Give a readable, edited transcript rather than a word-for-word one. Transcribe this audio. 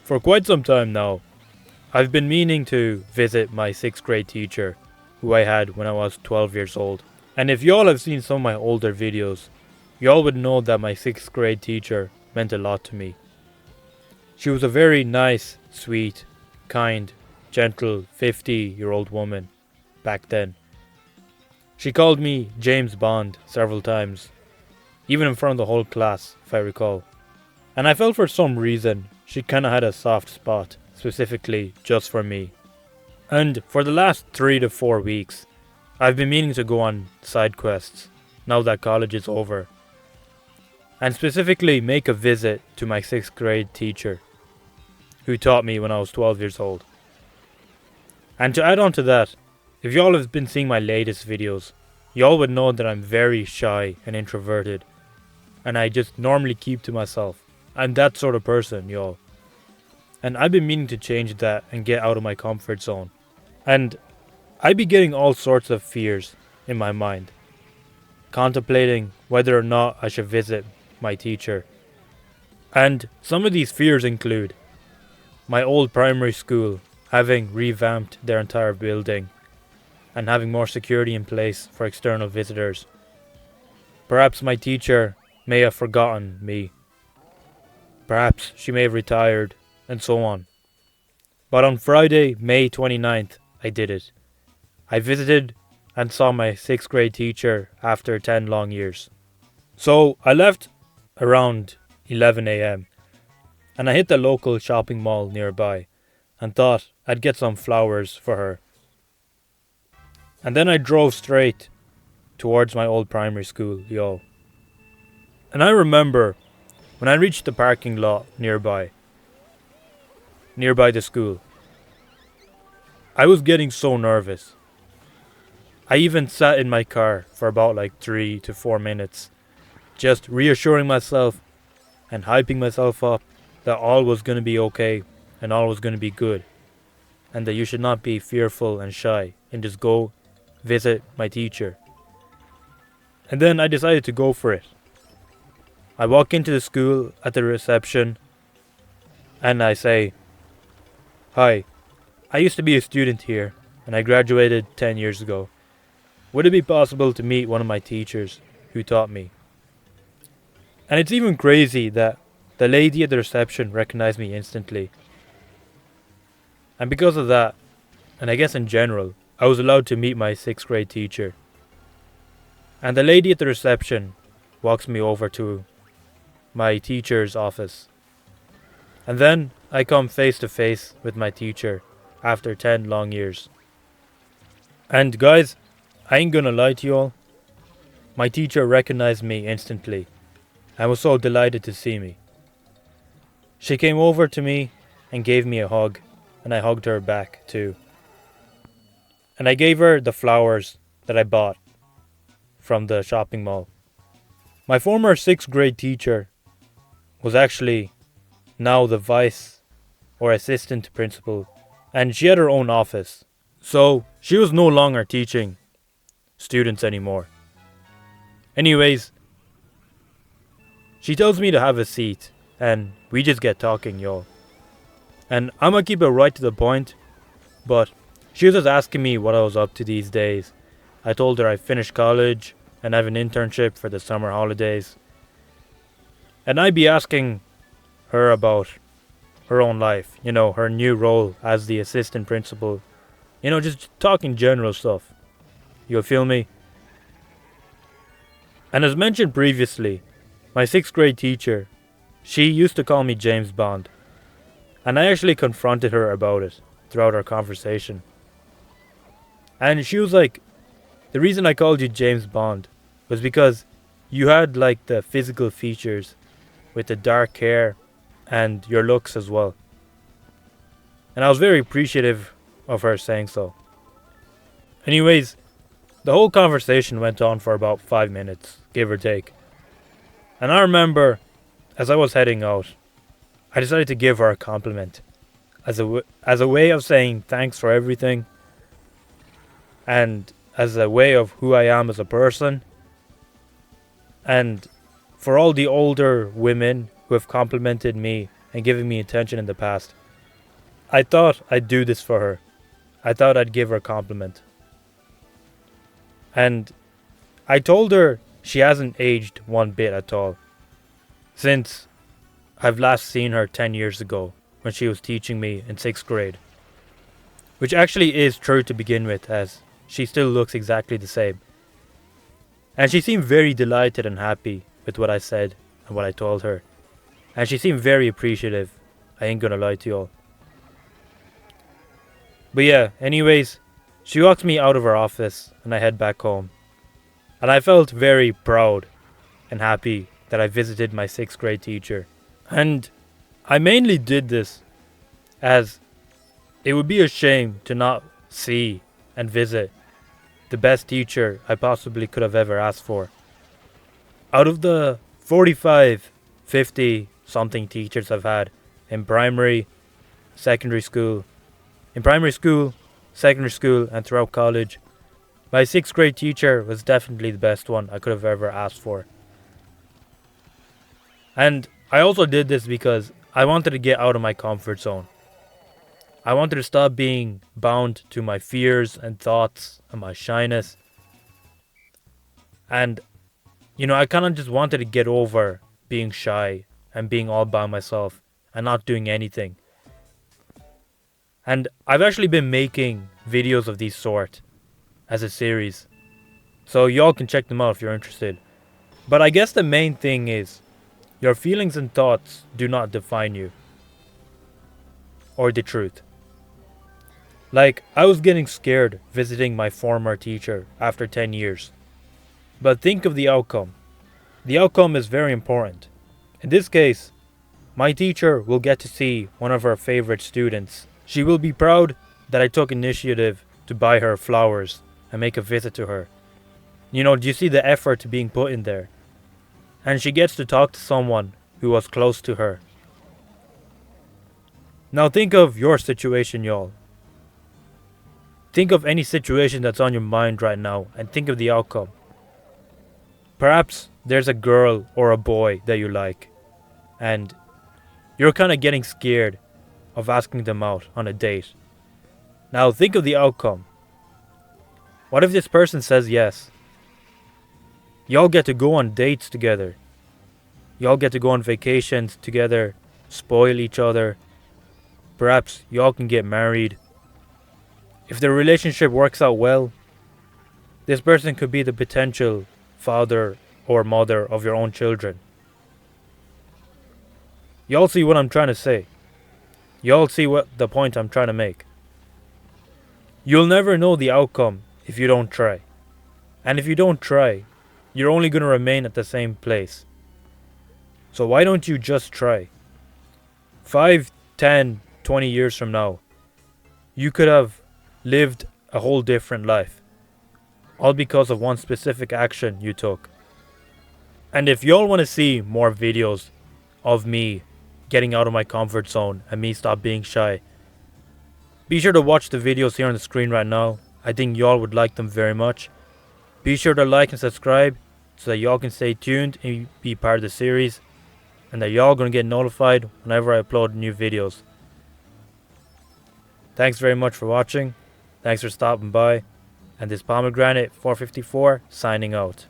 For quite some time now, I've been meaning to visit my 6th grade teacher, who I had when I was 12 years old. And if y'all have seen some of my older videos, y'all would know that my 6th grade teacher meant a lot to me. She was a very nice, sweet, kind, gentle 50-year-old woman back then. She called me James Bond several times, even in front of the whole class, if I recall. And I felt for some reason she kinda had a soft spot, specifically just for me. And for the last 3 to 4 weeks, I've been meaning to go on side quests, now that college is over. And specifically make a visit to my 6th grade teacher, who taught me when I was 12 years old. And to add on to that, if y'all have been seeing my latest videos, y'all would know that I'm very shy and introverted, and I just normally keep to myself. I'm that sort of person, y'all. And I've been meaning to change that and get out of my comfort zone. And I be getting all sorts of fears in my mind, contemplating whether or not I should visit my teacher. And some of these fears include my old primary school having revamped their entire building and having more security in place for external visitors. Perhaps my teacher may have forgotten me. Perhaps she may have retired, and so on. But on Friday, May 29th, I did it. I visited and saw my 6th grade teacher after 10 long years. So I left around 11 a.m. and I hit the local shopping mall nearby and thought I'd get some flowers for her. And then I drove straight towards my old primary school, yo. And I remember when I reached the parking lot nearby the school, I was getting so nervous. I even sat in my car for about 3 to 4 minutes, just reassuring myself and hyping myself up that all was going to be okay and all was going to be good, and that you should not be fearful and shy and just go visit my teacher. And then I decided to go for it. I walk into the school at the reception and I say, "Hi, I used to be a student here and I graduated 10 years ago. Would it be possible to meet one of my teachers who taught me?" And it's even crazy that the lady at the reception recognized me instantly. And because of that, and I guess in general, I was allowed to meet my 6th grade teacher. And the lady at the reception walks me over to my teacher's office. And then I come face to face with my teacher after 10 long years. And guys, I ain't gonna lie to you all. My teacher recognized me instantly and was so delighted to see me. She came over to me and gave me a hug, and I hugged her back too. And I gave her the flowers that I bought from the shopping mall. My former 6th grade teacher was actually now the vice or assistant principal, and she had her own office. So she was no longer teaching students anymore. Anyways, she tells me to have a seat and we just get talking, y'all. And I'm gonna keep it right to the point, but she was just asking me what I was up to these days. I told her I finished college and have an internship for the summer holidays. And I'd be asking her about her own life, her new role as the assistant principal. Just talking general stuff. You feel me? And as mentioned previously, my 6th grade teacher, she used to call me James Bond. And I actually confronted her about it throughout our conversation. And she was like, "The reason I called you James Bond was because you had the physical features with the dark hair and your looks as well." And I was very appreciative of her saying so. Anyways, the whole conversation went on for about 5 minutes, give or take. And I remember, as I was heading out, I decided to give her a compliment as a way of saying thanks for everything, and as a way of who I am as a person, and for all the older women who have complimented me and giving me attention in the past. I thought I'd do this for her. I thought I'd give her a compliment. And I told her she hasn't aged one bit at all. Since I've last seen her 10 years ago when she was teaching me in 6th grade. Which actually is true to begin with, as she still looks exactly the same. And she seemed very delighted and happy with what I said and what I told her. And she seemed very appreciative. I ain't gonna lie to y'all. But yeah, anyways, she walks me out of her office and I head back home. And I felt very proud and happy that I visited my 6th grade teacher. And I mainly did this as it would be a shame to not see and visit the best teacher I possibly could have ever asked for. Out of the 45, 50 something teachers I've had in primary, secondary school, secondary school, and throughout college, my 6th grade teacher was definitely the best one I could have ever asked for. And I also did this because I wanted to get out of my comfort zone. I wanted to stop being bound to my fears and thoughts and my shyness. And, I kind of just wanted to get over being shy and being all by myself and not doing anything. And I've actually been making videos of these sort as a series. So y'all can check them out if you're interested. But I guess the main thing is your feelings and thoughts do not define you. Or the truth. Like, I was getting scared visiting my former teacher after 10 years. But think of the outcome. The outcome is very important. In this case, my teacher will get to see one of her favorite students. She will be proud that I took initiative to buy her flowers and make a visit to her. Do you see the effort being put in there? And she gets to talk to someone who was close to her. Now think of your situation, y'all. Think of any situation that's on your mind right now and think of the outcome. Perhaps there's a girl or a boy that you like and you're kind of getting scared of asking them out on a date. Now think of the outcome. What if this person says yes? Y'all get to go on dates together. Y'all get to go on vacations together, spoil each other. Perhaps y'all can get married. If the relationship works out well, this person could be the potential father or mother of your own children. Y'all see what I'm trying to say. Y'all see what the point I'm trying to make. You'll never know the outcome if you don't try. And if you don't try, you're only going to remain at the same place. So why don't you just try? 5, 10, 20 years from now, you could have lived a whole different life. All because of one specific action you took. And if y'all want to see more videos of me getting out of my comfort zone and me stop being shy, be sure to watch the videos here on the screen right now. I think y'all would like them very much. Be sure to like and subscribe so that y'all can stay tuned and be part of the series, and that y'all gonna get notified whenever I upload new videos. Thanks very much for watching. Thanks for stopping by. And this Pomegranate 454 signing out.